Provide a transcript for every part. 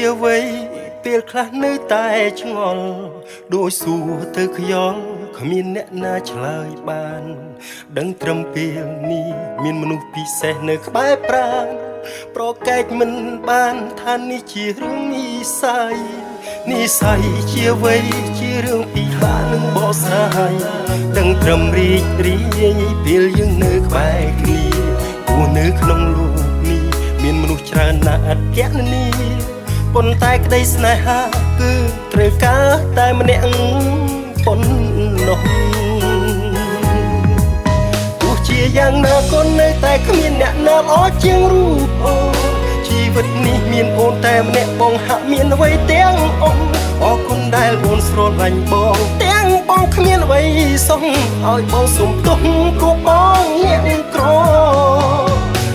ជាវ័យពេលខ្លះនៅតែឆ្ងល់ដូចសួរទៅខ្យល់គ្មានអ្នកណាឆ្លើយបានដឹងត្រឹមពេលនេះមានមនុស្សពិសេសនៅក្បែរប្រាណប្រកែកមិនបានថានេះជារឿងនិស្ស័យជាវ័យជារឿងពិបាកនឹងបកស្រាយដឹងត្រឹមរីករាយពេលយើងនៅក្បែរគ្នាព្រោះនៅក្នុងលោកនេះមានមនុស្សច្រើនណាស់អត់គណនាប៉ុន្តែក្តីស្នេហាគឺត្រូវការតែម្នាក់ប៉ុណ្ណោះទោះជាយ៉ាងណាក៏នៅតែគ្មានអ្នកណាល្អជាងរូបអូនជីវិតនេះមានអូនតែម្នាក់បងហាក់មានអ្វីទាំងអស់អរគុណដែលអូនស្រឡាញ់បងទាំងបងគ្មានអ្វីសោះឲ្យបងសុំទោសព្រោះបងញាក់ក្រ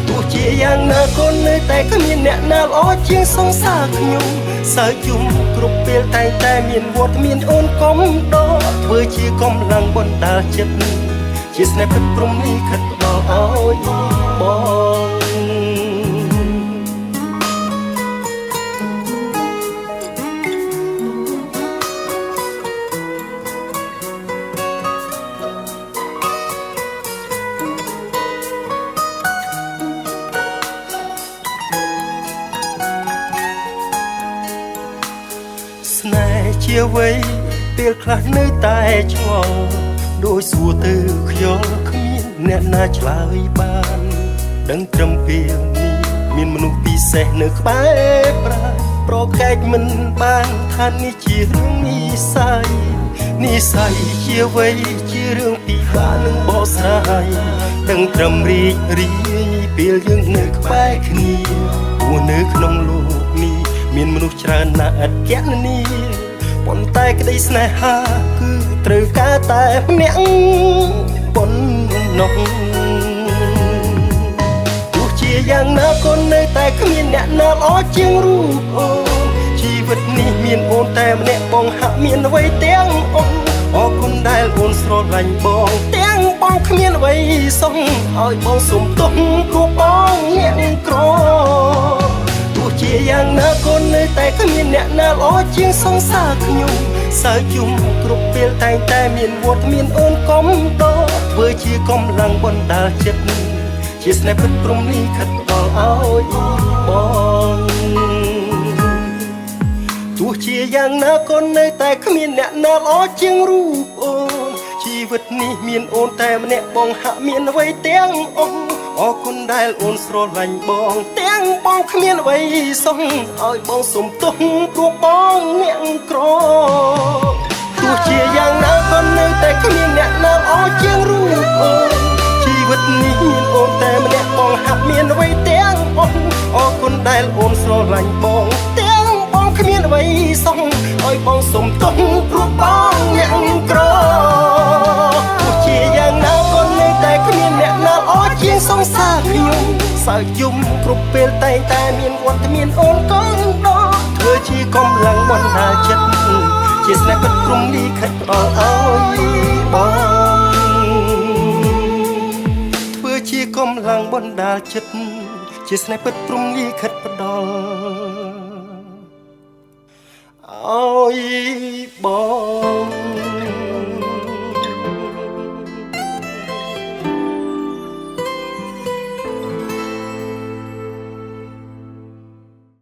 ទោះជាយ៉ាងណាក៏នៅតែគ្មានអ្នកណាល្អជាងសង្សារខ្ញុំសើជុំគ្រប់ពេលតែងតែមានវត្តមានអូនកុំដកធ្វើជាកម្លាំងបណ្ដាលចិត្តជាស្នេហ៍ពិតព្រមនេះខិតដល់ឲ្យបងស្នេហ៍ជាវ័យពេលខ្លះនៅតែឆ្ងល់ដូចសួរទៅខ្យល់គ្មានអ្នកណាឆ្លើយបានដឹងត្រឹមពេលនេះមានមនុស្សពិសេសនៅក្បែរប្រាណប្រកែកមិនបានថានេះជារឿងនិស្ស័យជាវ័យជារឿងពិបាកនឹងបកស្រាយដឹងត្រឹមរីករាយពេលយើងនៅក្បែរគ្នាព្រោះនៅក្នុងលោកនេះមានមនុស្សច្រើនណាស់ឥតគណនាប៉ុន្តែក្តីស្នេហាគឺត្រូវការតែម្នាក់ប៉ុណ្ណោះទោះជាយ៉ាងណាក៏នៅតែគ្មានអ្នកណាល្អជាងរូបអូនជីវិតនេះមានអូនតែម្នាក់បងហាក់មានអ្វីទាំងអស់អរគុណដែលអូនស្រឡាញ់បងទាំងបងគ្មានអ្វីសោះឲ្យបងសុំទោសព្រោះបងញាក់ក្រទោះជាយ៉ាងណាក៏នៅតែគ្មានអ្នកណាល្អជាងសង្សារខ្ញុំសើជុំគ្រប់ពេលតែងតែមានវត្តមានអូនកុំដកធ្វើជាកម្លាំងបណ្ដាលចិត្តជាស្នេហ៍ពិតព្រមនេះខិតដល់ឲ្យបងទោះជាយ៉ាងណាក៏នៅតែគ្មានអ្នកណាល្អជាងរូបអូនជីវិតនេះមានអូនតែម្នាក់បងហាក់មានអ្វីទាំងអស់អរគុណដែលអូនស្រឡាញ់បងទាំងបងគ្មានអ្វីសោះឲ្យបងសុំទោសព្រោះបងញាក់ក្រទោះជាយ៉ាងណាក៏នៅតែគ្មានអ្នកណាល្អជាងរូបអូនជីវិតនេះមានអូនតែម្នាក់បងហាក់មានអ្វីទាំងអស់អរគុណដែលអូនស្រឡាញ់បងទាំងបងគ្មានអ្វីសោះឲ្យបងសុំទោសព្រោះបងញាក់ក្រទោះជាយ៉ាងណាក៏នៅតែគ្មានអ្នកណាល្អជាងសង្សារខ្ញុំសើជុំគ្រប់ពេលតែងតែមានវត្តមានអូនកូនដកធ្វើជាកម្លាំងបណ្ដាលចិត្តជាស្នេហ៍ពិតព្រមនេះខិតដល់ឲ្យបងធ្វើជាកម្លាំងបណ្ដាលចិត្តជាស្នេហ៍ពិតព្រមនេះខិតផ្ដល់ឲ្យបង